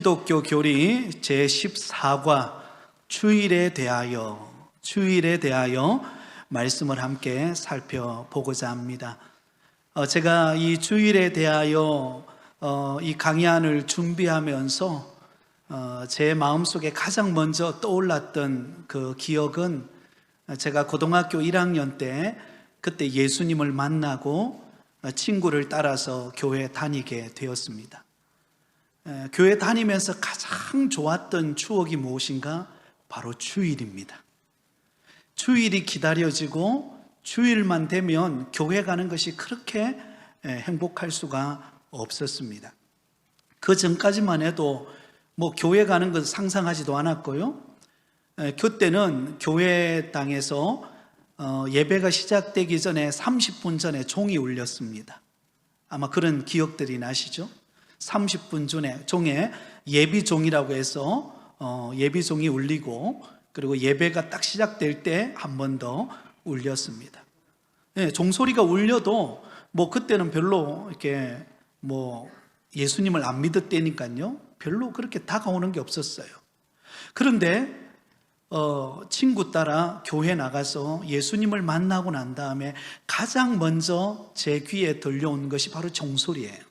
기독교 교리 제14과 주일에 대하여 말씀을 함께 살펴보고자 합니다. 제가 이 주일에 대하여 이 강의안을 준비하면서 제 마음속에 가장 먼저 떠올랐던 그 기억은 제가 고등학교 1학년 때 그때 예수님을 만나고 친구를 따라서 교회 다니게 되었습니다. 교회 다니면서 가장 좋았던 추억이 무엇인가? 바로 주일입니다. 주일이 기다려지고 주일만 되면 교회 가는 것이 그렇게 행복할 수가 없었습니다. 그 전까지만 해도 교회 가는 건 상상하지도 않았고요. 그때는 교회 땅에서 예배가 시작되기 전에 30분 전에 종이 울렸습니다. 아마 그런 기억들이 나시죠? 30분 전에 종에 예비종이라고 해서 예비종이 울리고, 그리고 예배가 딱 시작될 때 한 번 더 울렸습니다. 종소리가 울려도 그때는 별로 이렇게 예수님을 안 믿었다니까요, 별로 그렇게 다가오는 게 없었어요. 그런데 친구 따라 교회 나가서 예수님을 만나고 난 다음에 가장 먼저 제 귀에 들려온 것이 바로 종소리예요.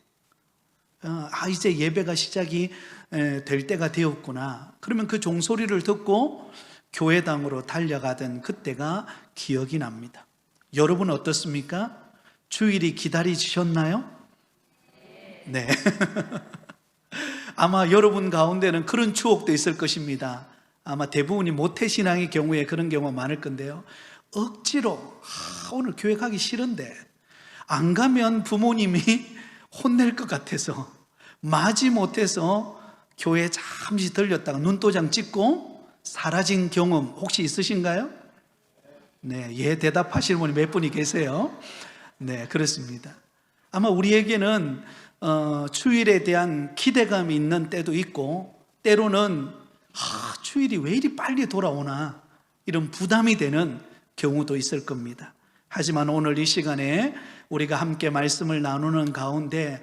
이제 예배가 시작이 될 때가 되었구나. 그러면 그 종소리를 듣고 교회당으로 달려가던 그때가 기억이 납니다. 여러분 어떻습니까? 주일이 기다리셨나요? 네. 아마 여러분 가운데는 그런 추억도 있을 것입니다. 아마 대부분이 모태신앙의 경우에 그런 경우가 많을 건데요. 억지로 오늘 교회 가기 싫은데 안 가면 부모님이 혼낼 것 같아서 마지 못해서 교회에 잠시 들렸다가 눈도장 찍고 사라진 경험 혹시 있으신가요? 네, 예 대답하시는 분이 몇 분이 계세요. 네, 그렇습니다. 아마 우리에게는 주일에 대한 기대감이 있는 때도 있고, 때로는 주일이 왜 이리 빨리 돌아오나 이런 부담이 되는 경우도 있을 겁니다. 하지만 오늘 이 시간에 우리가 함께 말씀을 나누는 가운데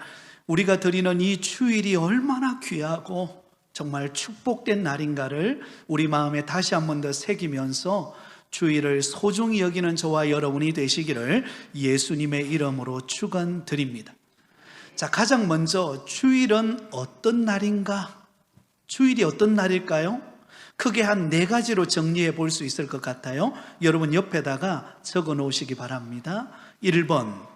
우리가 드리는 이 주일이 얼마나 귀하고 정말 축복된 날인가를 우리 마음에 다시 한 번 더 새기면서 주일을 소중히 여기는 저와 여러분이 되시기를 예수님의 이름으로 축원드립니다. 자, 가장 먼저 주일은 어떤 날인가? 주일이 어떤 날일까요? 크게 한 4가지로 정리해 볼 수 있을 것 같아요. 여러분 옆에다가 적어 놓으시기 바랍니다. 1번,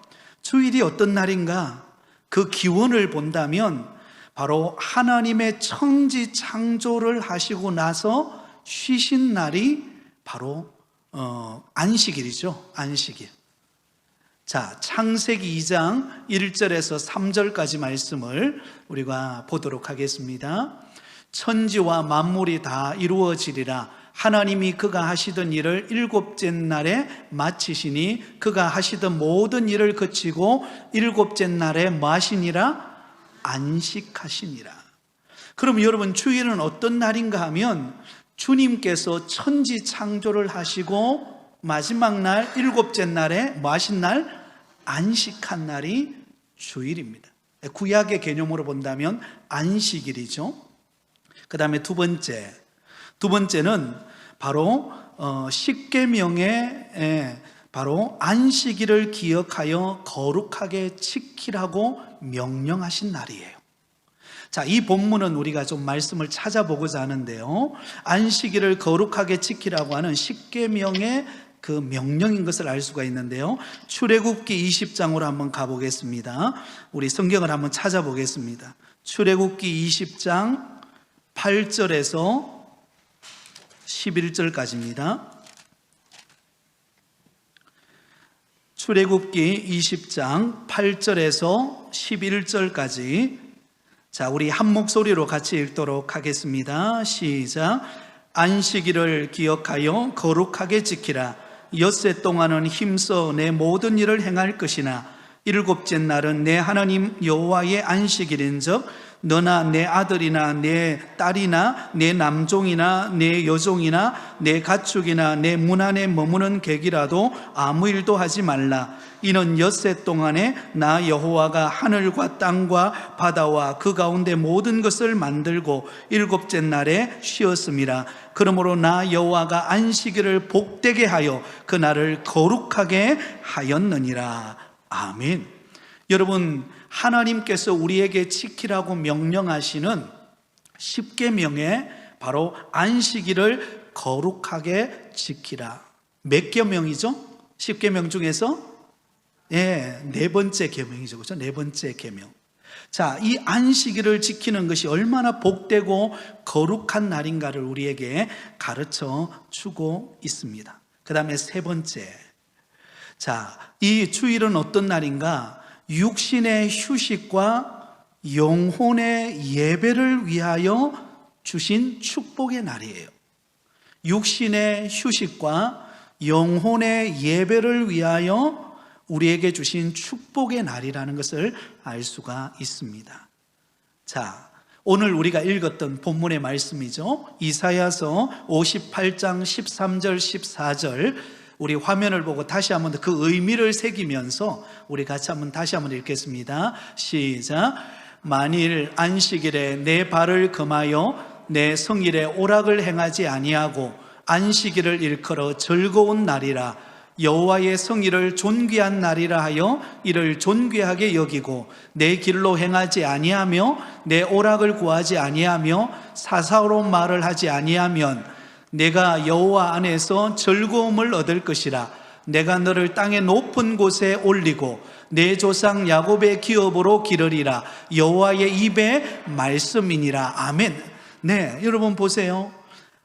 주일이 어떤 날인가? 그 기원을 본다면 바로 하나님의 천지 창조를 하시고 나서 쉬신 날이 바로 안식일이죠. 안식일. 자, 창세기 2장 1절에서 3절까지 말씀을 우리가 보도록 하겠습니다. 천지와 만물이 다 이루어지리라. 하나님이 그가 하시던 일을 7째 날에 마치시니 그가 하시던 모든 일을 그치고 7째 날에 뭐 하시니라? 안식하시니라. 그럼 여러분, 주일은 어떤 날인가 하면 주님께서 천지 창조를 하시고 마지막 날 7째 날에 뭐 하신 날? 안식한 날이 주일입니다. 구약의 개념으로 본다면 안식일이죠. 그 다음에 두 번째는 바로 십계명에 바로 안식일을 기억하여 거룩하게 지키라고 명령하신 날이에요. 자, 이 본문은 우리가 좀 말씀을 찾아보고자 하는데요, 안식일을 거룩하게 지키라고 하는 십계명의 그 명령인 것을 알 수가 있는데요, 출애굽기 20장으로 한번 가보겠습니다. 우리 성경을 한번 찾아보겠습니다. 출애굽기 20장 8절에서 11절까지입니다. 출애굽기 20장 8절에서 11절까지. 자, 우리 한 목소리로 같이 읽도록 하겠습니다. 시작. 안식일을 기억하여 거룩하게 지키라. 엿새 동안은 힘써 내 모든 일을 행할 것이나 7째 날은 내 하나님 여호와의 안식일인즉 너나 내 아들이나 내 딸이나 내 남종이나 내 여종이나 내 가축이나 내 문 안에 머무는 객이라도 아무 일도 하지 말라. 이는 엿새 동안에 나 여호와가 하늘과 땅과 바다와 그 가운데 모든 것을 만들고 일곱째 날에 쉬었음이라. 그러므로 나 여호와가 안식일을 복되게 하여 그 날을 거룩하게 하였느니라. 아멘. 여러분, 하나님께서 우리에게 지키라고 명령하시는 십계명에 바로 안식일을 거룩하게 지키라. 몇 계명이죠? 십계명 중에서 네 번째 계명이죠. 그렇죠? 네 번째 계명. 자, 이 안식일을 지키는 것이 얼마나 복되고 거룩한 날인가를 우리에게 가르쳐 주고 있습니다. 그 다음에 세 번째. 자, 이 주일은 어떤 날인가? 육신의 휴식과 영혼의 예배를 위하여 주신 축복의 날이에요. 육신의 휴식과 영혼의 예배를 위하여 우리에게 주신 축복의 날이라는 것을 알 수가 있습니다. 자, 오늘 우리가 읽었던 본문의 말씀이죠. 이사야서 58장 13절 14절 우리 화면을 보고 다시 한번 그 의미를 새기면서 우리 같이 한번 다시 한번 읽겠습니다. 시작. 만일 안식일에 내 발을 금하여 내 성일에 오락을 행하지 아니하고 안식일을 일컬어 즐거운 날이라 여호와의 성일을 존귀한 날이라 하여 이를 존귀하게 여기고 내 길로 행하지 아니하며 내 오락을 구하지 아니하며 사사로운 말을 하지 아니하면 내가 여호와 안에서 즐거움을 얻을 것이라. 내가 너를 땅의 높은 곳에 올리고 내 조상 야곱의 기업으로 기르리라. 여호와의 입의 말씀이니라. 아멘. 네, 여러분 보세요.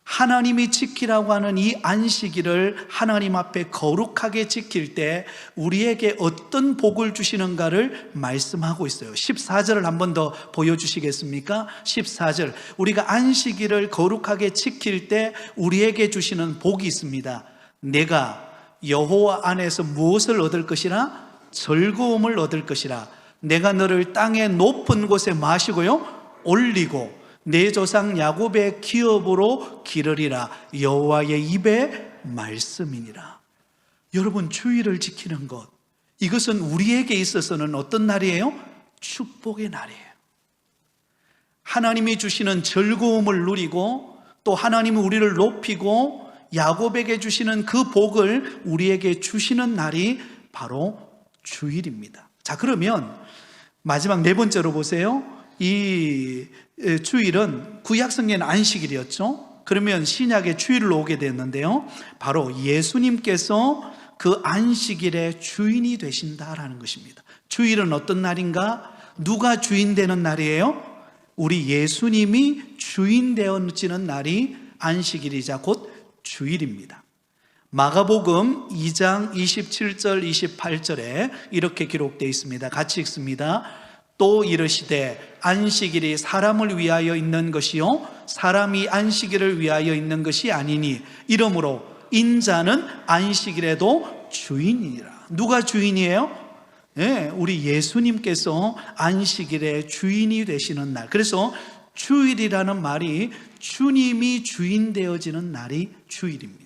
하나님이 지키라고 하는 이 안식일을 하나님 앞에 거룩하게 지킬 때 우리에게 어떤 복을 주시는가를 말씀하고 있어요. 14절을 한 번 더 보여주시겠습니까? 14절. 우리가 안식일을 거룩하게 지킬 때 우리에게 주시는 복이 있습니다. 내가 여호와 안에서 무엇을 얻을 것이라? 즐거움을 얻을 것이라. 내가 너를 땅의 높은 곳에 마시고요 올리고 내 조상 야곱의 기업으로 기르리라. 여호와의 입의 말씀이니라. 여러분, 주일을 지키는 것, 이것은 우리에게 있어서는 어떤 날이에요? 축복의 날이에요. 하나님이 주시는 즐거움을 누리고 또 하나님이 우리를 높이고 야곱에게 주시는 그 복을 우리에게 주시는 날이 바로 주일입니다. 자, 그러면 마지막 네 번째로 보세요. 이 주일은 구약성경에는 안식일이었죠. 그러면 신약의 주일로 오게 됐는데요, 바로 예수님께서 그 안식일의 주인이 되신다라는 것입니다. 주일은 어떤 날인가? 누가 주인 되는 날이에요? 우리 예수님이 주인 되어지는 날이 안식일이자 곧 주일입니다. 마가복음 2장 27절 28절에 이렇게 기록되어 있습니다. 같이 읽습니다. 또 이르시되 안식일이 사람을 위하여 있는 것이요 사람이 안식일을 위하여 있는 것이 아니니 이러므로 인자는 안식일에도 주인이니라. 누가 주인이에요? 네, 우리 예수님께서 안식일의 주인이 되시는 날. 그래서 주일이라는 말이 주님이 주인 되어지는 날이 주일입니다.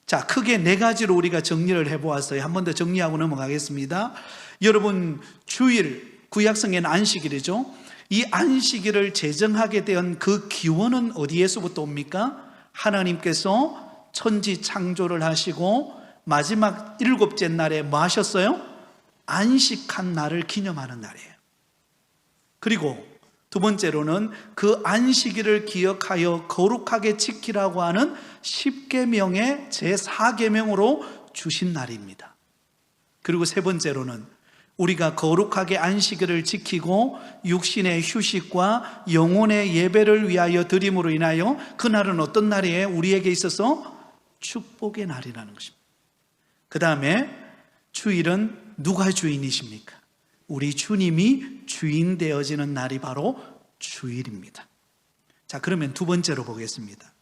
자, 크게 네 가지로 우리가 정리를 해보았어요. 한 번 더 정리하고 넘어가겠습니다. 여러분, 주일, 구약성에는 안식일이죠. 이 안식일을 제정하게 된 그 기원은 어디에서부터 옵니까? 하나님께서 천지 창조를 하시고 마지막 일곱째 날에 뭐 하셨어요? 안식한 날을 기념하는 날이에요. 그리고 두 번째로는 그 안식일을 기억하여 거룩하게 지키라고 하는 십계명의 제4계명으로 주신 날입니다. 그리고 세 번째로는 우리가 거룩하게 안식일을 지키고 육신의 휴식과 영혼의 예배를 위하여 드림으로 인하여 그날은 어떤 날이에요? 우리에게 있어서 축복의 날이라는 것입니다. 그 다음에 주일은 누가 주인이십니까? 우리 주님이 주인 되어지는 날이 바로 주일입니다. 자, 그러면 두 번째로 보겠습니다.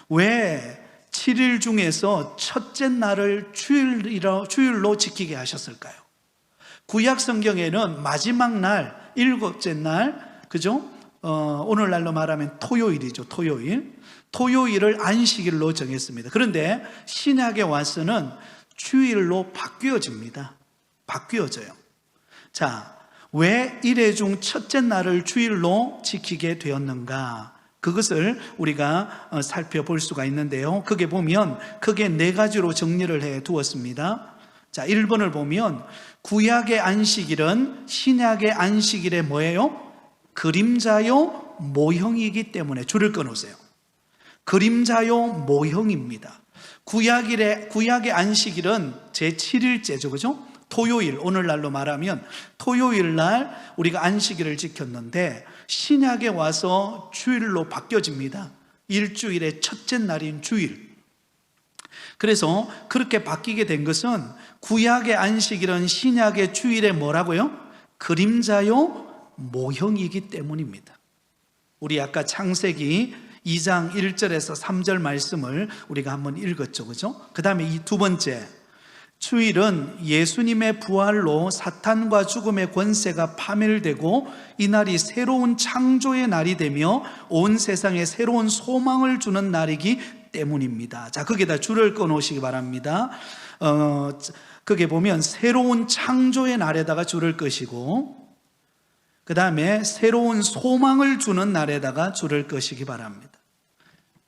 왜 7일 중에서 첫째 날을 주일로 지키게 하셨을까요? 구약 성경에는 마지막 날, 일곱째 날, 그죠? 오늘날로 말하면 토요일이죠. 토요일을 안식일로 정했습니다. 그런데 신약에 와서는 주일로 바뀌어져요. 자, 왜 일회 중 첫째 날을 주일로 지키게 되었는가? 그것을 우리가 살펴볼 수가 있는데요. 거기에 보면 크게 네 가지로 정리를 해 두었습니다. 자, 1번을 보면 구약의 안식일은 신약의 안식일의 뭐예요? 그림자요 모형이기 때문에 줄을 끊으세요. 그림자요 모형입니다. 구약의 안식일은 제7일째죠. 그죠? 토요일, 오늘날로 말하면 토요일 날 우리가 안식일을 지켰는데 신약에 와서 주일로 바뀌어집니다. 일주일의 첫째 날인 주일. 그래서 그렇게 바뀌게 된 것은 구약의 안식일은 신약의 주일에 뭐라고요? 그림자요 모형이기 때문입니다. 우리 아까 창세기 2장 1절에서 3절 말씀을 우리가 한번 읽었죠. 그죠? 그 다음에 이 두 번째, 주일은 예수님의 부활로 사탄과 죽음의 권세가 파멸되고 이날이 새로운 창조의 날이 되며 온 세상에 새로운 소망을 주는 날이기 때문입니다. 자, 거기에다 줄을 꺼놓으시기 바랍니다. 거기에 보면 새로운 창조의 날에다가 줄을 끄시고 그 다음에 새로운 소망을 주는 날에다가 줄을 끄시기 바랍니다.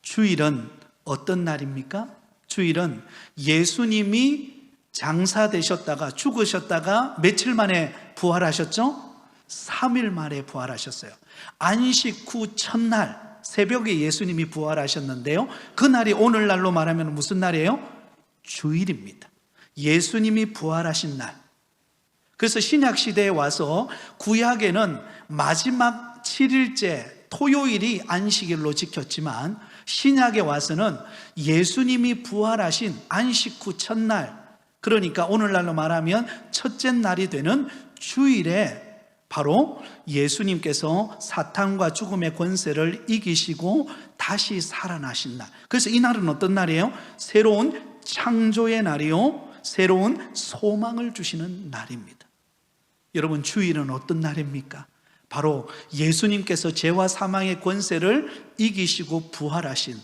주일은 어떤 날입니까? 주일은 예수님이 장사되셨다가 죽으셨다가 며칠 만에 부활하셨죠? 3일 만에 부활하셨어요. 안식 후 첫날 새벽에 예수님이 부활하셨는데요, 그날이 오늘날로 말하면 무슨 날이에요? 주일입니다. 예수님이 부활하신 날. 그래서 신약시대에 와서 구약에는 마지막 7일째 토요일이 안식일로 지켰지만 신약에 와서는 예수님이 부활하신 안식 후 첫날, 그러니까 오늘날로 말하면 첫째 날이 되는 주일에 바로 예수님께서 사탄과 죽음의 권세를 이기시고 다시 살아나신 날. 그래서 이 날은 어떤 날이에요? 새로운 창조의 날이요, 새로운 소망을 주시는 날입니다. 여러분, 주일은 어떤 날입니까? 바로 예수님께서 죄와 사망의 권세를 이기시고 부활하신,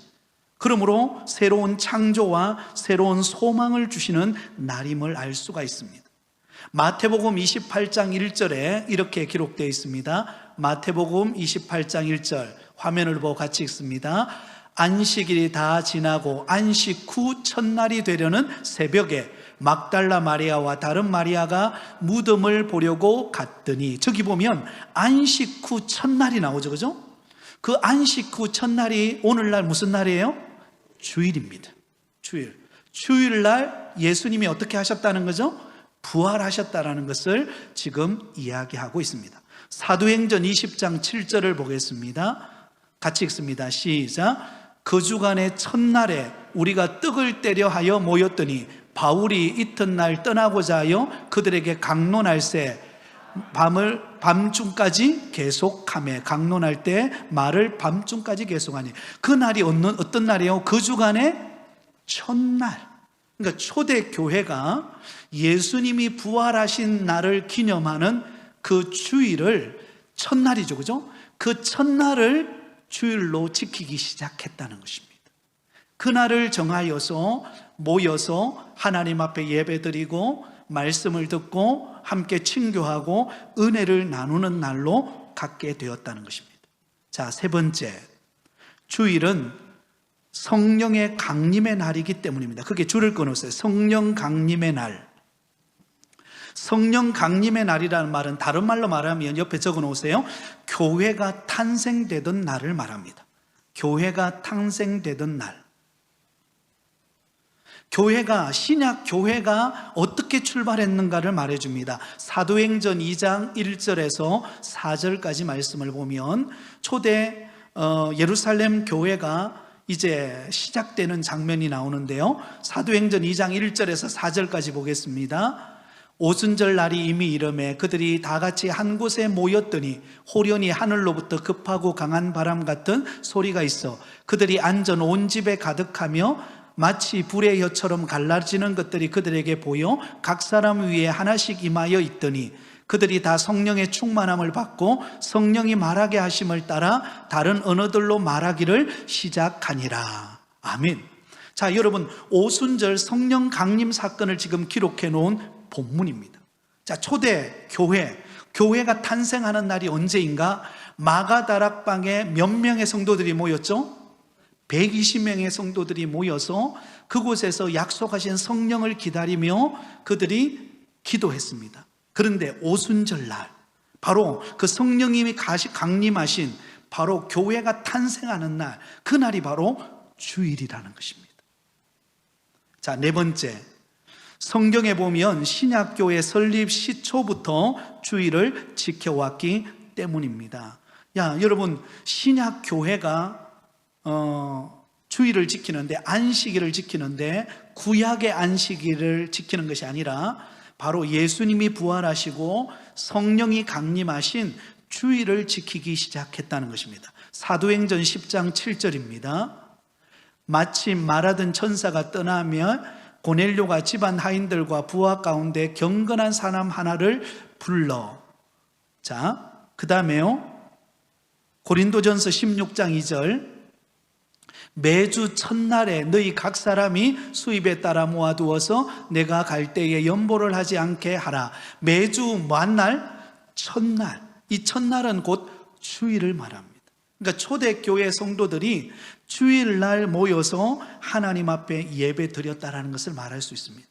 그러므로 새로운 창조와 새로운 소망을 주시는 날임을 알 수가 있습니다. 마태복음 28장 1절에 이렇게 기록되어 있습니다. 마태복음 28장 1절 화면을 보고 같이 읽습니다. 안식일이 다 지나고 안식 후 첫날이 되려는 새벽에 막달라 마리아와 다른 마리아가 무덤을 보려고 갔더니, 저기 보면 안식 후 첫날이 나오죠. 그죠? 그 안식 후 첫날이 오늘날 무슨 날이에요? 주일입니다. 주일날 예수님이 어떻게 하셨다는 거죠? 부활하셨다는 것을 지금 이야기하고 있습니다. 사도행전 20장 7절을 보겠습니다. 같이 읽습니다. 시작. 그 주간의 첫날에 우리가 떡을 떼려 하여 모였더니 바울이 이튿날 떠나고자 하여 그들에게 강론할새 밤중까지 계속하며, 강론할 때 말을 밤중까지 계속하니, 그 날이 어떤 날이에요? 그 주간의 첫날. 그러니까 초대 교회가 예수님이 부활하신 날을 기념하는 그 주일을 첫날이죠. 그죠? 그 첫날을 주일로 지키기 시작했다는 것입니다. 그날을 정하여서 모여서 하나님 앞에 예배드리고 말씀을 듣고 함께 친교하고 은혜를 나누는 날로 갖게 되었다는 것입니다. 자, 세 번째, 주일은 성령의 강림의 날이기 때문입니다. 그게 줄을 끊었어요. 성령 강림의 날. 성령 강림의 날이라는 말은 다른 말로 말하면 옆에 적어 놓으세요. 교회가 탄생되던 날을 말합니다. 교회가 탄생되던 날. 신약 교회가 어떻게 출발했는가를 말해줍니다. 사도행전 2장 1절에서 4절까지 말씀을 보면 초대 예루살렘 교회가 이제 시작되는 장면이 나오는데요. 사도행전 2장 1절에서 4절까지 보겠습니다. 오순절 날이 이미 이르매 그들이 다 같이 한 곳에 모였더니 호련히 하늘로부터 급하고 강한 바람 같은 소리가 있어 그들이 앉은 온 집에 가득하며 마치 불의 혀처럼 갈라지는 것들이 그들에게 보여 각 사람 위에 하나씩 임하여 있더니 그들이 다 성령의 충만함을 받고 성령이 말하게 하심을 따라 다른 언어들로 말하기를 시작하니라. 아멘. 자, 여러분, 오순절 성령 강림 사건을 지금 기록해 놓은 본문입니다. 자, 초대 교회가 탄생하는 날이 언제인가? 마가다락방에 몇 명의 성도들이 모였죠? 120명의 성도들이 모여서 그곳에서 약속하신 성령을 기다리며 그들이 기도했습니다. 그런데 오순절날, 바로 그 성령님이 강림하신 바로 교회가 탄생하는 날, 그날이 바로 주일이라는 것입니다. 자, 네 번째, 성경에 보면 신약교회 설립 시초부터 주일을 지켜왔기 때문입니다. 여러분, 신약교회가 주일을 지키는데, 안식일을 지키는데 구약의 안식일을 지키는 것이 아니라 바로 예수님이 부활하시고 성령이 강림하신 주일을 지키기 시작했다는 것입니다. 사도행전 10장 7절입니다. 마침 말하던 천사가 떠나며 고넬료가 집안 하인들과 부하 가운데 경건한 사람 하나를 불러. 자, 그 다음에요, 고린도전서 16장 2절, 매주 첫날에 너희 각 사람이 수입에 따라 모아두어서 내가 갈 때에 연보를 하지 않게 하라. 매주 만날? 첫날. 이 첫날은 곧 주일을 말합니다. 그러니까 초대교회 성도들이 주일날 모여서 하나님 앞에 예배 드렸다라는 것을 말할 수 있습니다.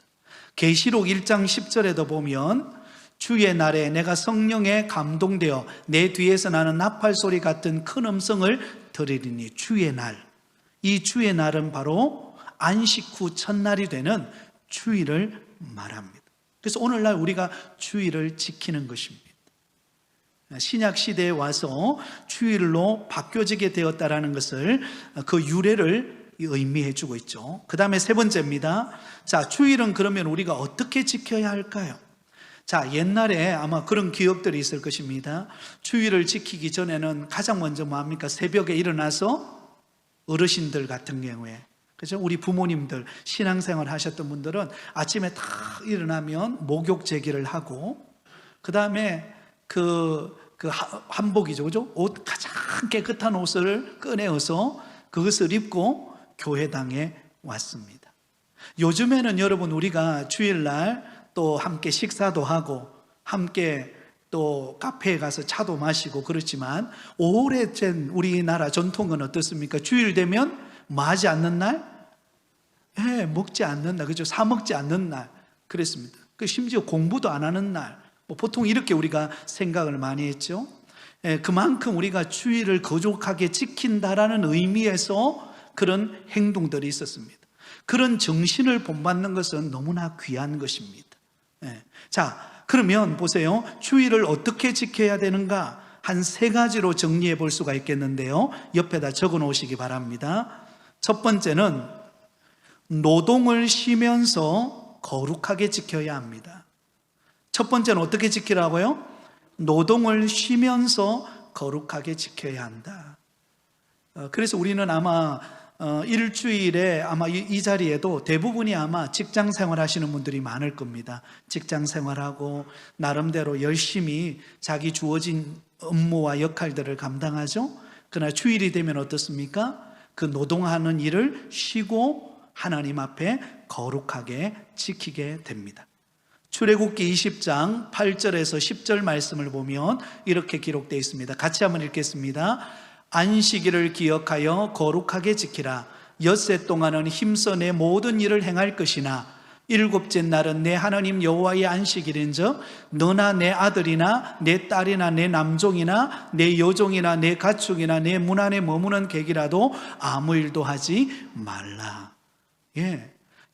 계시록 1장 10절에도 보면 주의 날에 내가 성령에 감동되어 내 뒤에서 나는 나팔 소리 같은 큰 음성을 들으리니, 주의 날. 이 주의 날은 바로 안식 후 첫날이 되는 주일을 말합니다. 그래서 오늘날 우리가 주일을 지키는 것입니다. 신약 시대에 와서 주일로 바뀌어지게 되었다라는 것을, 그 유래를 의미해 주고 있죠. 그 다음에 세 번째입니다. 자, 주일은 그러면 우리가 어떻게 지켜야 할까요? 자, 옛날에 아마 그런 기억들이 있을 것입니다. 주일을 지키기 전에는 가장 먼저 뭐합니까? 새벽에 일어나서 어르신들 같은 경우에, 그죠? 우리 부모님들, 신앙생활 하셨던 분들은 아침에 다 일어나면 목욕 제기를 하고, 그 다음에 그 한복이죠, 그죠? 옷, 가장 깨끗한 옷을 꺼내어서 그것을 입고 교회당에 왔습니다. 요즘에는 여러분, 우리가 주일날 또 함께 식사도 하고 함께 또 카페에 가서 차도 마시고 그렇지만, 오래된 우리나라 전통은 어떻습니까? 주일 되면 뭐 하지 않는 날? 먹지 않는 날, 그죠? 사 먹지 않는 날, 그랬습니다. 심지어 공부도 안 하는 날, 보통 이렇게 우리가 생각을 많이 했죠. 그만큼 우리가 주일을 거룩하게 지킨다라는 의미에서 그런 행동들이 있었습니다. 그런 정신을 본받는 것은 너무나 귀한 것입니다. 자, 그러면 보세요. 주일을 어떻게 지켜야 되는가? 한 세 가지로 정리해 볼 수가 있겠는데요. 옆에다 적어 놓으시기 바랍니다. 첫 번째는 노동을 쉬면서 거룩하게 지켜야 합니다. 첫 번째는 어떻게 지키라고요? 노동을 쉬면서 거룩하게 지켜야 한다. 그래서 우리는 아마 일주일에 아마 이 자리에도 대부분이 아마 직장 생활 하시는 분들이 많을 겁니다. 직장 생활하고 나름대로 열심히 자기 주어진 업무와 역할들을 감당하죠. 그러나 주일이 되면 어떻습니까? 그 노동하는 일을 쉬고 하나님 앞에 거룩하게 지키게 됩니다. 출애굽기 20장 8절에서 10절 말씀을 보면 이렇게 기록되어 있습니다. 같이 한번 읽겠습니다. 안식일을 기억하여 거룩하게 지키라. 엿새 동안은 힘써 내 모든 일을 행할 것이나 일곱째 날은 내 하나님 여호와의 안식일인즉 너나 내 아들이나 내 딸이나 내 남종이나 내 여종이나 내 가축이나 내 문 안에 머무는 객이라도 아무 일도 하지 말라.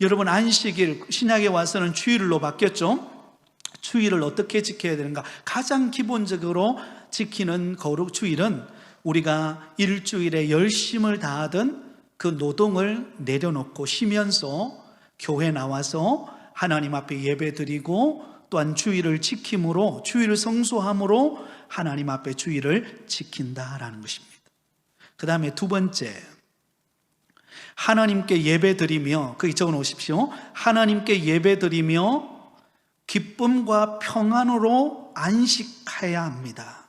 여러분, 안식일, 신약에 와서는 주일로 바뀌었죠. 주일을 어떻게 지켜야 되는가? 가장 기본적으로 지키는 거룩 주일은 우리가 일주일에 열심을 다하던 그 노동을 내려놓고 쉬면서 교회 나와서 하나님 앞에 예배 드리고, 또한 주일을 지킴으로, 주일을 성수함으로 하나님 앞에 주일을 지킨다라는 것입니다. 그 다음에 두 번째, 하나님께 예배드리며, 거기 적어 놓으십시오. 하나님께 예배드리며 기쁨과 평안으로 안식해야 합니다.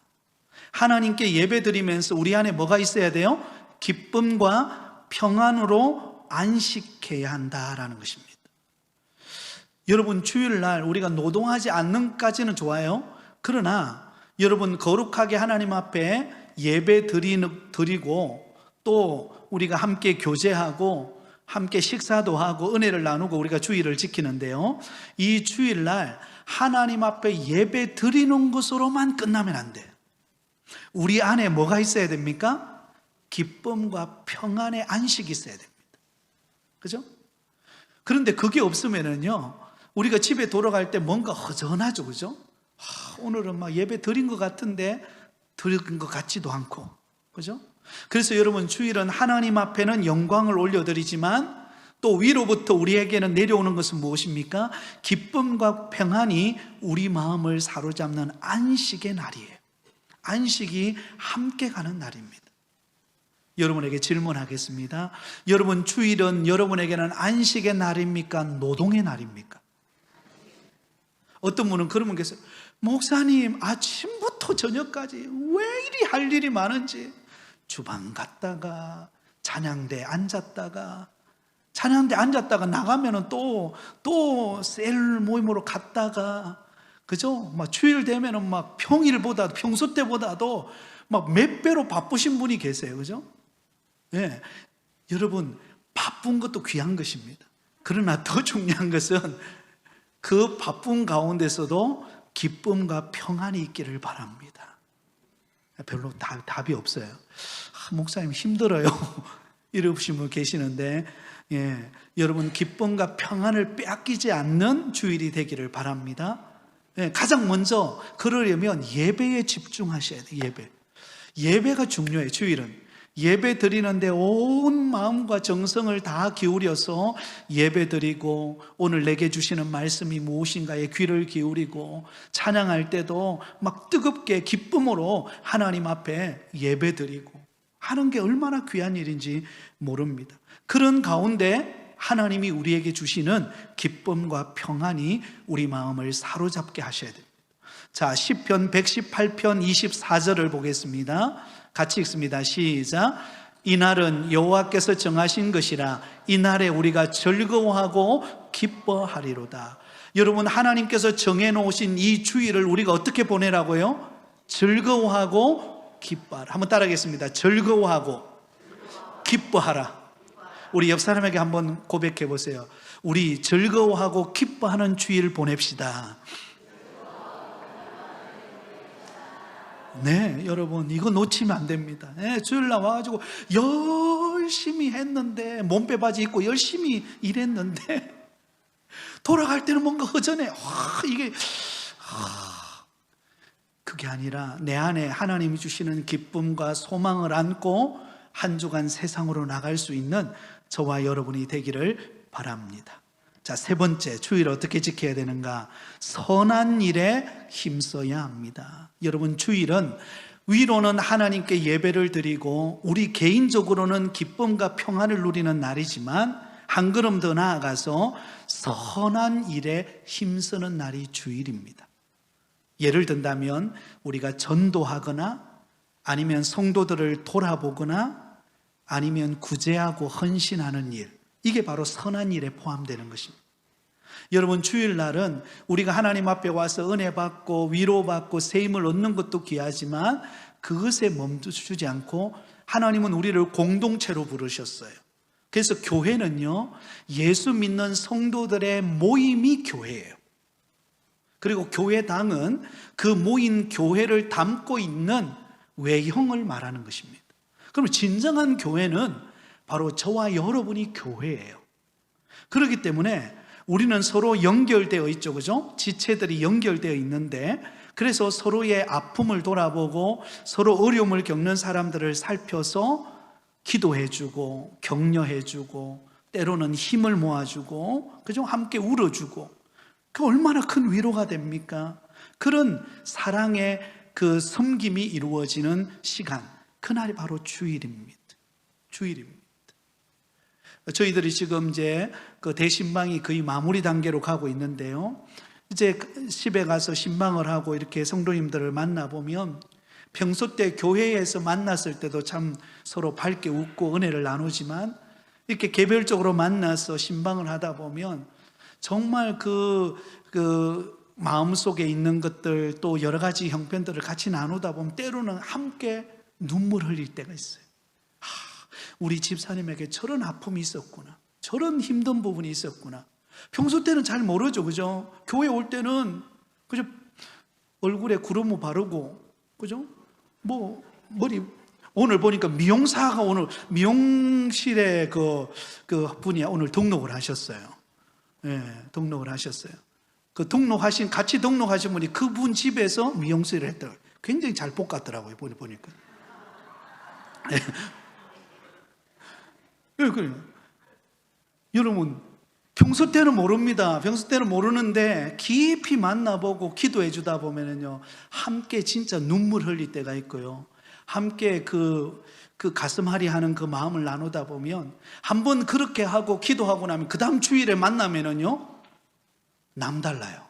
하나님께 예배드리면서 우리 안에 뭐가 있어야 돼요? 기쁨과 평안으로 안식해야 한다라는 것입니다. 여러분, 주일날 우리가 노동하지 않는 까지는 좋아요. 그러나 여러분, 거룩하게 하나님 앞에 예배 드리고 또 우리가 함께 교제하고 함께 식사도 하고 은혜를 나누고 우리가 주일을 지키는데요, 이 주일날 하나님 앞에 예배 드리는 것으로만 끝나면 안 돼요. 우리 안에 뭐가 있어야 됩니까? 기쁨과 평안의 안식이 있어야 됩니다. 그죠? 그런데 그게 없으면은요, 우리가 집에 돌아갈 때 뭔가 허전하죠. 그죠? 오늘은 막 예배 드린 것 같은데 드린 것 같지도 않고. 그죠? 그래서 여러분, 주일은 하나님 앞에는 영광을 올려드리지만 또 위로부터 우리에게는 내려오는 것은 무엇입니까? 기쁨과 평안이 우리 마음을 사로잡는 안식의 날이에요. 안식이 함께 가는 날입니다. 여러분에게 질문하겠습니다. 여러분, 주일은 여러분에게는 안식의 날입니까? 노동의 날입니까? 어떤 분은 그런 분 계세요. 목사님, 아침부터 저녁까지 왜 이리 할 일이 많은지, 주방 갔다가 찬양대 앉았다가 나가면은 또 셀 모임으로 갔다가, 그죠? 막 주일 되면은 막 평소 때보다도 막 몇 배로 바쁘신 분이 계세요. 그죠? 예. 여러분, 바쁜 것도 귀한 것입니다. 그러나 더 중요한 것은 그 바쁜 가운데서도 기쁨과 평안이 있기를 바랍니다. 별로 답이 없어요. 목사님 힘들어요. 이러신 분 계시는데, 예, 여러분, 기쁨과 평안을 빼앗기지 않는 주일이 되기를 바랍니다. 예, 가장 먼저 그러려면 예배에 집중하셔야 돼요. 예배가 중요해요. 주일은 예배 드리는데 온 마음과 정성을 다 기울여서 예배 드리고, 오늘 내게 주시는 말씀이 무엇인가에 귀를 기울이고, 찬양할 때도 막 뜨겁게 기쁨으로 하나님 앞에 예배 드리고 하는 게 얼마나 귀한 일인지 모릅니다. 그런 가운데 하나님이 우리에게 주시는 기쁨과 평안이 우리 마음을 사로잡게 하셔야 됩니다. 자, 시편 118편 24절을 보겠습니다. 같이 읽습니다. 시작. 이날은 여호와께서 정하신 것이라 이날에 우리가 즐거워하고 기뻐하리로다. 여러분, 하나님께서 정해놓으신 이 주일을 우리가 어떻게 보내라고요? 즐거워하고 기뻐하라. 한번 따라하겠습니다. 즐거워하고 기뻐하라. 우리 옆 사람에게 한번 고백해 보세요. 우리 즐거워하고 기뻐하는 주일 보냅시다. 네, 여러분, 이거 놓치면 안 됩니다. 네, 주일 나와가지고 열심히 했는데, 몸빼바지 입고 열심히 일했는데 돌아갈 때는 뭔가 허전해. 그게 아니라 내 안에 하나님이 주시는 기쁨과 소망을 안고 한 주간 세상으로 나갈 수 있는 저와 여러분이 되기를 바랍니다. 자, 세 번째, 주일 어떻게 지켜야 되는가? 선한 일에 힘써야 합니다. 여러분, 주일은 위로는 하나님께 예배를 드리고 우리 개인적으로는 기쁨과 평안을 누리는 날이지만, 한 걸음 더 나아가서 선한 일에 힘쓰는 날이 주일입니다. 예를 든다면 우리가 전도하거나 아니면 성도들을 돌아보거나 아니면 구제하고 헌신하는 일, 이게 바로 선한 일에 포함되는 것입니다. 여러분, 주일날은 우리가 하나님 앞에 와서 은혜 받고 위로받고 세임을 얻는 것도 귀하지만 그것에 멈추지 않고 하나님은 우리를 공동체로 부르셨어요. 그래서 교회는요, 예수 믿는 성도들의 모임이 교회예요. 그리고 교회당은 그 모인 교회를 담고 있는 외형을 말하는 것입니다. 그럼 진정한 교회는 바로 저와 여러분이 교회예요. 그렇기 때문에 우리는 서로 연결되어 있죠. 그죠? 지체들이 연결되어 있는데, 그래서 서로의 아픔을 돌아보고 서로 어려움을 겪는 사람들을 살펴서 기도해주고 격려해주고 때로는 힘을 모아주고, 그죠? 함께 울어주고, 그 얼마나 큰 위로가 됩니까? 그런 사랑의 그 섬김이 이루어지는 시간, 그날이 바로 주일입니다. 주일입니다. 저희들이 지금 이제 그 대신방이 거의 마무리 단계로 가고 있는데요. 이제 집에 가서 신방을 하고 이렇게 성도님들을 만나보면 평소 때 교회에서 만났을 때도 참 서로 밝게 웃고 은혜를 나누지만 이렇게 개별적으로 만나서 신방을 하다 보면 정말 그 마음속에 있는 것들 또 여러 가지 형편들을 같이 나누다 보면 때로는 함께 눈물 흘릴 때가 있어요. 우리 집사님에게 저런 아픔이 있었구나, 저런 힘든 부분이 있었구나. 평소 때는 잘 모르죠, 그죠? 교회 올 때는 그죠? 얼굴에 구름을 바르고, 그죠? 뭐 머리 오늘 보니까 미용사가 오늘 미용실에 그 분이 오늘 등록을 하셨어요. 예, 등록을 하셨어요. 그 같이 등록하신 분이 그분 집에서 미용실을 했더라고요. 굉장히 잘 볶았더라고요, 보니까. 예, 그래요. 여러분, 평소 때는 모릅니다. 평소 때는 모르는데 깊이 만나보고 기도해 주다 보면은요, 함께 진짜 눈물 흘릴 때가 있고요. 함께 그 가슴앓이 하는 그 마음을 나누다 보면 한번 그렇게 하고 기도하고 나면 그 다음 주일에 만나면은요, 남달라요.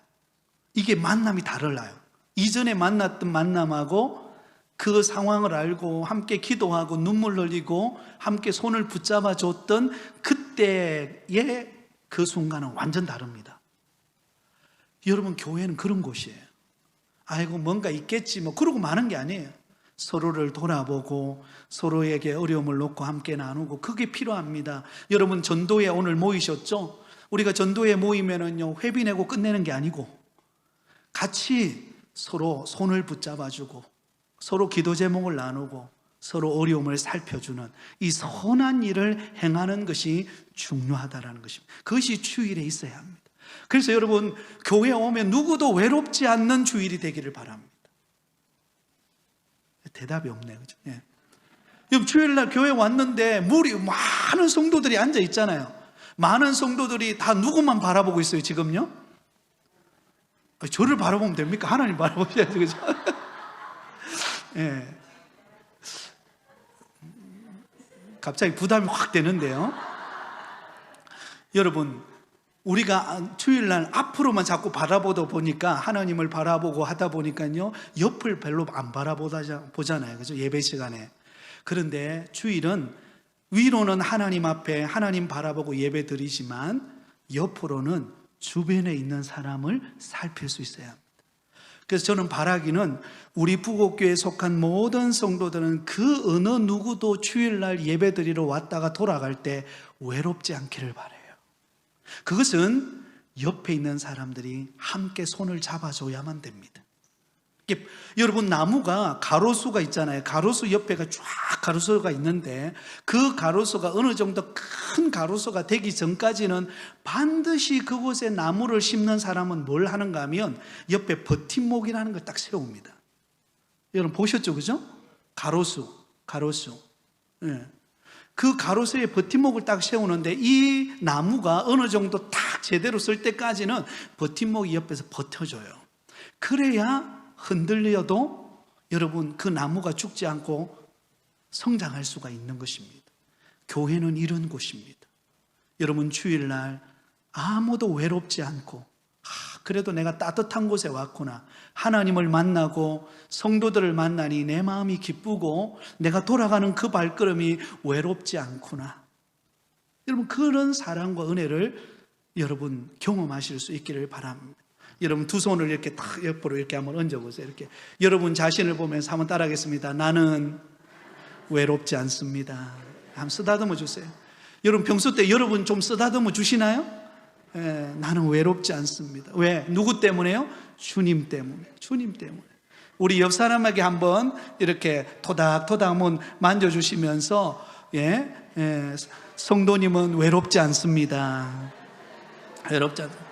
이게 만남이 달라요. 이전에 만났던 만남하고 그 상황을 알고 함께 기도하고 눈물 흘리고 함께 손을 붙잡아 줬던 그때의 그 순간은 완전 다릅니다. 여러분, 교회는 그런 곳이에요. 아이고 뭔가 있겠지 뭐 그러고 마는 게 아니에요. 서로를 돌아보고 서로에게 어려움을 놓고 함께 나누고 그게 필요합니다. 여러분, 전도회 오늘 모이셨죠? 우리가 전도회 모이면은요, 회비 내고 끝내는 게 아니고 같이 서로 손을 붙잡아주고 서로 기도 제목을 나누고 서로 어려움을 살펴주는 이 선한 일을 행하는 것이 중요하다는 것입니다. 그것이 주일에 있어야 합니다. 그래서 여러분, 교회에 오면 누구도 외롭지 않는 주일이 되기를 바랍니다. 대답이 없네요, 그죠? 예. 여러분, 주일날 교회 왔는데 많은 성도들이 앉아 있잖아요. 많은 성도들이 다 누구만 바라보고 있어요, 지금요? 저를 바라보면 됩니까? 하나님 바라보셔야죠, 그죠? 예. 갑자기 부담이 확 되는데요. 여러분, 우리가 주일날 앞으로만 자꾸 바라보다 보니까 하나님을 바라보고 하다 보니까요, 옆을 별로 안 바라보잖아요, 그죠? 예배 시간에. 그런데 주일은 위로는 하나님 앞에 하나님 바라보고 예배 드리지만 옆으로는 주변에 있는 사람을 살필 수 있어야 합니다. 그래서 저는 바라기는 우리 부곡교회에 속한 모든 성도들은 그 어느 누구도 주일날 예배 드리러 왔다가 돌아갈 때 외롭지 않기를 바라요. 그것은 옆에 있는 사람들이 함께 손을 잡아줘야만 됩니다. 여러분, 나무가 가로수가 있잖아요. 가로수 옆에가 쫙 가로수가 있는데 그 가로수가 어느 정도 큰 가로수가 되기 전까지는 반드시 그곳에 나무를 심는 사람은 뭘 하는가 하면 옆에 버팀목이라는 걸 딱 세웁니다. 여러분 보셨죠, 그죠? 가로수. 예. 그 가로수에 버팀목을 딱 세우는데 이 나무가 어느 정도 딱 제대로 쓸 때까지는 버팀목이 옆에서 버텨줘요. 그래야 흔들려도 여러분 그 나무가 죽지 않고 성장할 수가 있는 것입니다. 교회는 이런 곳입니다. 여러분, 주일날 아무도 외롭지 않고 그래도 내가 따뜻한 곳에 왔구나, 하나님을 만나고 성도들을 만나니 내 마음이 기쁘고 내가 돌아가는 그 발걸음이 외롭지 않구나, 여러분 그런 사랑과 은혜를 여러분 경험하실 수 있기를 바랍니다. 여러분 두 손을 이렇게 딱 옆으로 이렇게 한번 얹어보세요. 이렇게 여러분 자신을 보면서 한번 따라하겠습니다. 나는 외롭지 않습니다. 한번 쓰다듬어 주세요. 여러분 평소 때 여러분 좀 쓰다듬어 주시나요? 예, 나는 외롭지 않습니다. 왜? 누구 때문에요? 주님 때문에. 주님 때문에. 우리 옆 사람에게 한번 이렇게 토닥토닥 한번 만져주시면서 성도님은 외롭지 않습니다. 외롭지 않습니다.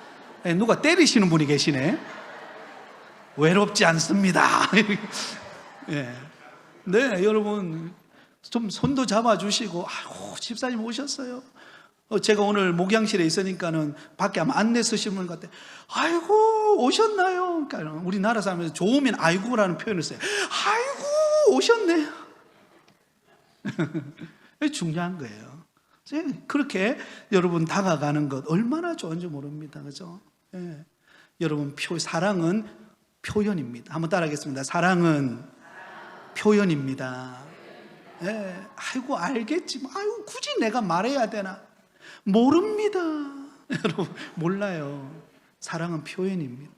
누가 때리시는 분이 계시네. 외롭지 않습니다. 네, 여러분 좀 손도 잡아주시고, 아이고 집사님 오셨어요. 제가 오늘 목양실에 있으니까는 밖에 아마 안내 쓰시는 분 같아. 아이고 오셨나요? 그러니까 우리나라 사람에서 좋으면 아이고라는 표현을 써요. 아이고 오셨네요. 중요한 거예요. 그렇게 여러분 다가가는 것 얼마나 좋은지 모릅니다. 그죠? 예. 여러분, 사랑은 표현입니다. 한번 따라하겠습니다. 사랑은 표현입니다. 예. 아이고, 알겠지. 아이고, 굳이 내가 말해야 되나? 모릅니다. 여러분, 몰라요. 사랑은 표현입니다.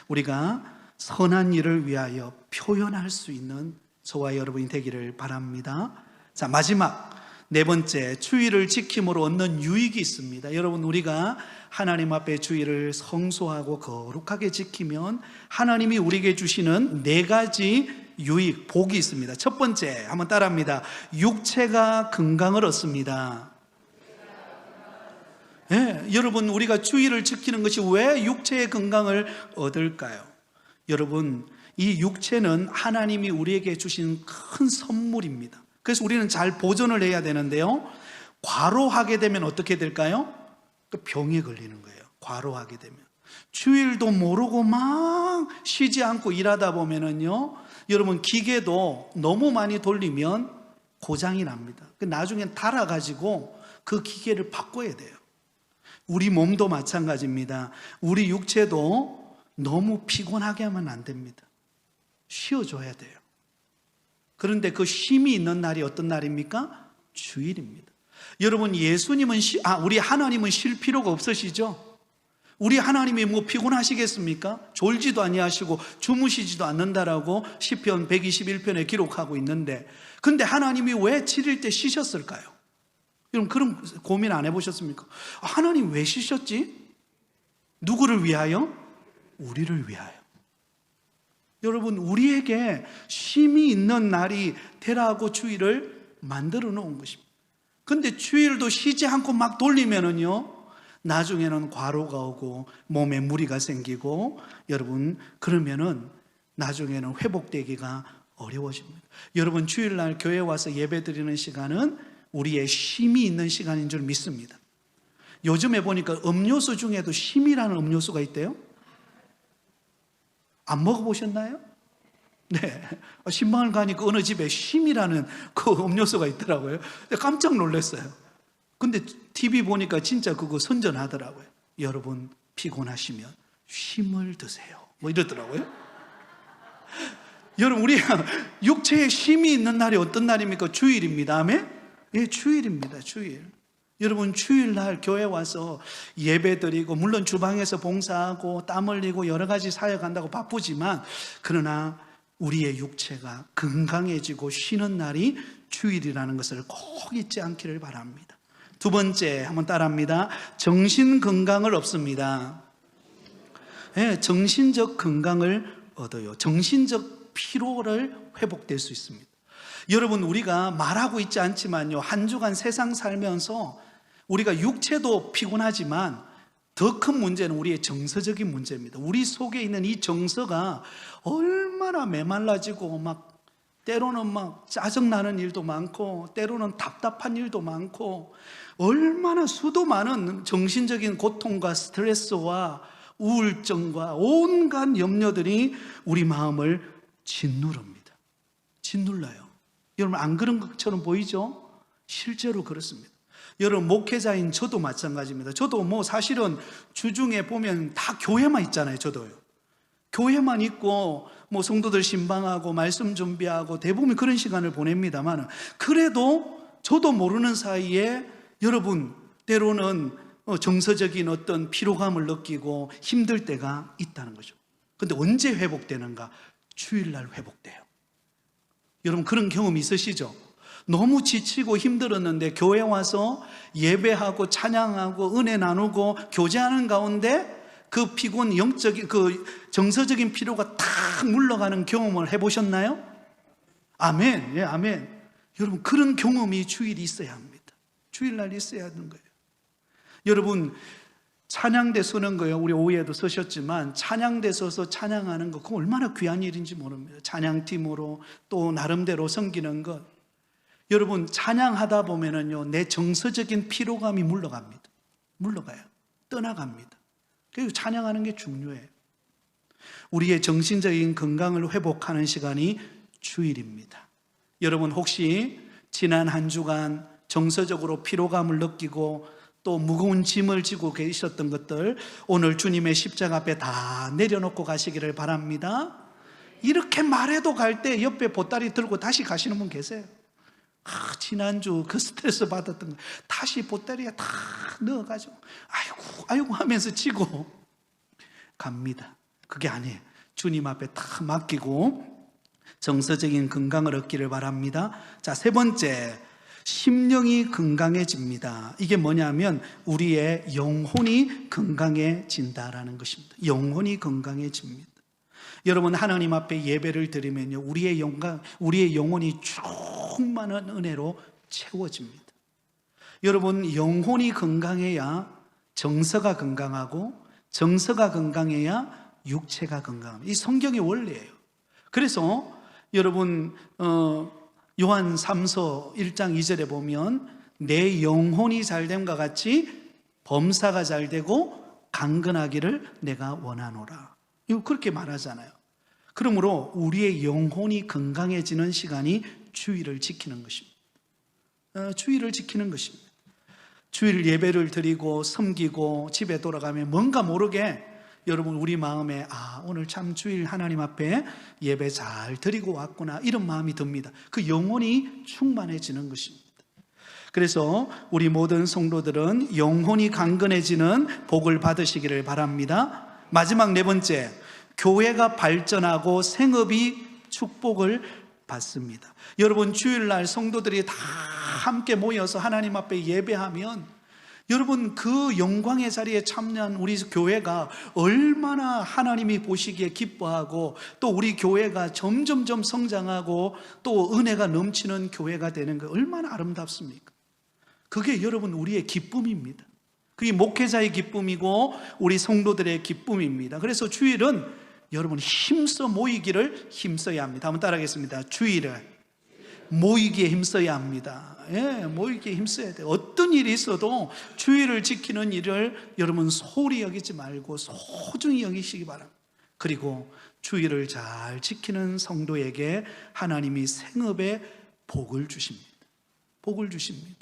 우리가 선한 일을 위하여 표현할 수 있는 저와 여러분이 되기를 바랍니다. 자, 마지막 네 번째, 주의를 지킴으로 얻는 유익이 있습니다. 여러분, 우리가 하나님 앞에 주의를 성소하고 거룩하게 지키면 하나님이 우리에게 주시는 네 가지 유익, 복이 있습니다. 첫 번째, 한번 따라합니다. 육체가 건강을 얻습니다. 네, 여러분, 우리가 주의를 지키는 것이 왜 육체의 건강을 얻을까요? 여러분, 이 육체는 하나님이 우리에게 주신 큰 선물입니다. 그래서 우리는 잘 보존을 해야 되는데요, 과로하게 되면 어떻게 될까요? 병에 걸리는 거예요. 과로하게 되면 주일도 모르고 막 쉬지 않고 일하다 보면은요, 여러분, 기계도 너무 많이 돌리면 고장이 납니다. 나중엔 닳아가지고 그 기계를 바꿔야 돼요. 우리 몸도 마찬가지입니다. 우리 육체도 너무 피곤하게 하면 안 됩니다. 쉬어줘야 돼요. 그런데 그 쉼이 있는 날이 어떤 날입니까? 주일입니다. 여러분, 우리 하나님은 쉴 필요가 없으시죠? 우리 하나님이 뭐 피곤하시겠습니까? 졸지도 아니하시고 주무시지도 않는다라고 시편 121편에 기록하고 있는데, 근데 하나님이 왜 7일 때 쉬셨을까요? 여러분, 그런 고민 안 해보셨습니까? 하나님 왜 쉬셨지? 누구를 위하여? 우리를 위하여. 여러분, 우리에게 쉼이 있는 날이 되라고 주일을 만들어 놓은 것입니다. 근데 주일도 쉬지 않고 막 돌리면은요, 나중에는 과로가 오고 몸에 무리가 생기고, 여러분, 그러면은 나중에는 회복되기가 어려워집니다. 여러분, 주일날 교회 와서 예배 드리는 시간은 우리의 쉼이 있는 시간인 줄 믿습니다. 요즘에 보니까 음료수 중에도 쉼이라는 음료수가 있대요. 안 먹어보셨나요? 네. 신방을 가니까 어느 집에 쉼이라는 그 음료수가 있더라고요. 깜짝 놀랐어요. 근데 TV 보니까 진짜 그거 선전하더라고요. 여러분, 피곤하시면 쉼을 드세요. 뭐 이러더라고요. 여러분, 우리 육체에 쉼이 있는 날이 어떤 날입니까? 주일입니다. 아멘? 예, 주일입니다. 주일. 여러분, 주일날 교회 와서 예배 드리고, 물론 주방에서 봉사하고 땀 흘리고 여러 가지 사역한다고 바쁘지만, 그러나 우리의 육체가 건강해지고 쉬는 날이 주일이라는 것을 꼭 잊지 않기를 바랍니다. 두 번째, 한번 따라합니다. 정신 건강을 얻습니다. 네, 정신적 건강을 얻어요. 정신적 피로를 회복될 수 있습니다. 여러분, 우리가 말하고 있지 않지만요, 한 주간 세상 살면서 우리가 육체도 피곤하지만 더 큰 문제는 우리의 정서적인 문제입니다. 우리 속에 있는 이 정서가 얼마나 메말라지고, 막 때로는 막 짜증나는 일도 많고, 때로는 답답한 일도 많고, 얼마나 수도 많은 정신적인 고통과 스트레스와 우울증과 온갖 염려들이 우리 마음을 짓누릅니다. 짓눌러요. 여러분, 안 그런 것처럼 보이죠? 실제로 그렇습니다. 여러분, 목회자인 저도 마찬가지입니다. 저도 뭐 사실은 주중에 보면 다 교회만 있잖아요. 저도요. 교회만 있고 뭐 성도들 신방하고 말씀 준비하고 대부분 그런 시간을 보냅니다만, 그래도 저도 모르는 사이에 여러분, 때로는 정서적인 어떤 피로감을 느끼고 힘들 때가 있다는 거죠. 근데 언제 회복되는가? 주일날 회복돼요. 여러분, 그런 경험 있으시죠? 너무 지치고 힘들었는데 교회 와서 예배하고 찬양하고 은혜 나누고 교제하는 가운데 그 피곤, 영적인 그 정서적인 피로가 탁 물러가는 경험을 해보셨나요? 아멘. 예, 아멘. 여러분, 그런 경험이 주일이 있어야 합니다. 주일날 있어야 하는 거예요. 여러분, 찬양대 서는 거예요. 우리 오후에도 서셨지만 찬양대 서서 찬양하는 거, 그거 얼마나 귀한 일인지 모릅니다. 찬양팀으로 또 나름대로 섬기는 것. 여러분, 찬양하다 보면은요, 내 정서적인 피로감이 물러갑니다. 물러가요. 떠나갑니다. 그래서 찬양하는 게 중요해요. 우리의 정신적인 건강을 회복하는 시간이 주일입니다. 여러분, 혹시 지난 한 주간 정서적으로 피로감을 느끼고 또 무거운 짐을 지고 계셨던 것들 오늘 주님의 십자가 앞에 다 내려놓고 가시기를 바랍니다. 이렇게 말해도 갈 때 옆에 보따리 들고 다시 가시는 분 계세요. 지난주 그 스트레스 받았던 거 다시 보따리에 다 넣어가지고 아이고 하면서 지고 갑니다. 그게 아니에요. 주님 앞에 다 맡기고 정서적인 건강을 얻기를 바랍니다. 자, 세 번째, 심령이 건강해집니다. 이게 뭐냐면 우리의 영혼이 건강해진다라는 것입니다. 영혼이 건강해집니다. 여러분, 하나님 앞에 예배를 드리면요, 우리의 영혼이 충만한 은혜로 채워집니다. 여러분, 영혼이 건강해야 정서가 건강하고 정서가 건강해야 육체가 건강합니다. 이 성경의 원리예요. 그래서 여러분 요한 3서 1장 2절에 보면 내 영혼이 잘됨과 같이 범사가 잘되고 강건하기를 내가 원하노라. 이거 그렇게 말하잖아요. 그러므로 우리의 영혼이 건강해지는 시간이 주일을 지키는 것입니다. 주일을 지키는 것입니다. 주일 예배를 드리고 섬기고 집에 돌아가면 뭔가 모르게 여러분 우리 마음에 오늘 참 주일 하나님 앞에 예배 잘 드리고 왔구나 이런 마음이 듭니다. 그 영혼이 충만해지는 것입니다. 그래서 우리 모든 성도들은 영혼이 강건해지는 복을 받으시기를 바랍니다. 마지막 네 번째, 교회가 발전하고 생업이 축복을 받습니다. 여러분, 주일날 성도들이 다 함께 모여서 하나님 앞에 예배하면 여러분 그 영광의 자리에 참여한 우리 교회가 얼마나 하나님이 보시기에 기뻐하고 또 우리 교회가 점점점 성장하고 또 은혜가 넘치는 교회가 되는 거 얼마나 아름답습니까? 그게 여러분 우리의 기쁨입니다. 그게 목회자의 기쁨이고 우리 성도들의 기쁨입니다. 그래서 주일은 여러분 힘써 모이기를 힘써야 합니다. 한번 따라하겠습니다. 주일을 모이기에 힘써야 합니다. 모이기에 힘써야 돼요. 어떤 일이 있어도 주일을 지키는 일을 여러분 소홀히 여기지 말고 소중히 여기시기 바랍니다. 그리고 주일을 잘 지키는 성도에게 하나님이 생업의 복을 주십니다. 복을 주십니다.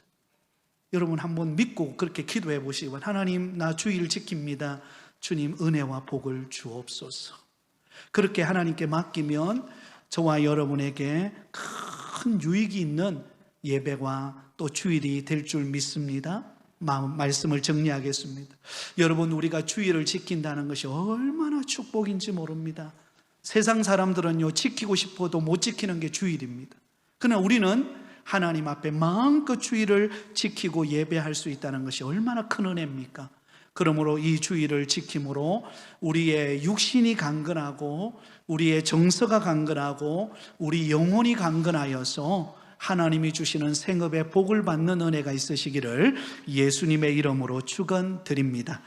여러분 한번 믿고 그렇게 기도해 보시기 바랍니다. 하나님, 나 주일 지킵니다. 주님 은혜와 복을 주옵소서. 그렇게 하나님께 맡기면 저와 여러분에게 큰 유익이 있는 예배와 또 주일이 될 줄 믿습니다. 말씀을 정리하겠습니다. 여러분, 우리가 주일을 지킨다는 것이 얼마나 축복인지 모릅니다. 세상 사람들은요, 지키고 싶어도 못 지키는 게 주일입니다. 그러나 우리는 하나님 앞에 마음껏 주일을 지키고 예배할 수 있다는 것이 얼마나 큰 은혜입니까? 그러므로 이 주일을 지킴으로 우리의 육신이 강건하고 우리의 정서가 강건하고 우리 영혼이 강건하여서 하나님이 주시는 생업의 복을 받는 은혜가 있으시기를 예수님의 이름으로 축원드립니다.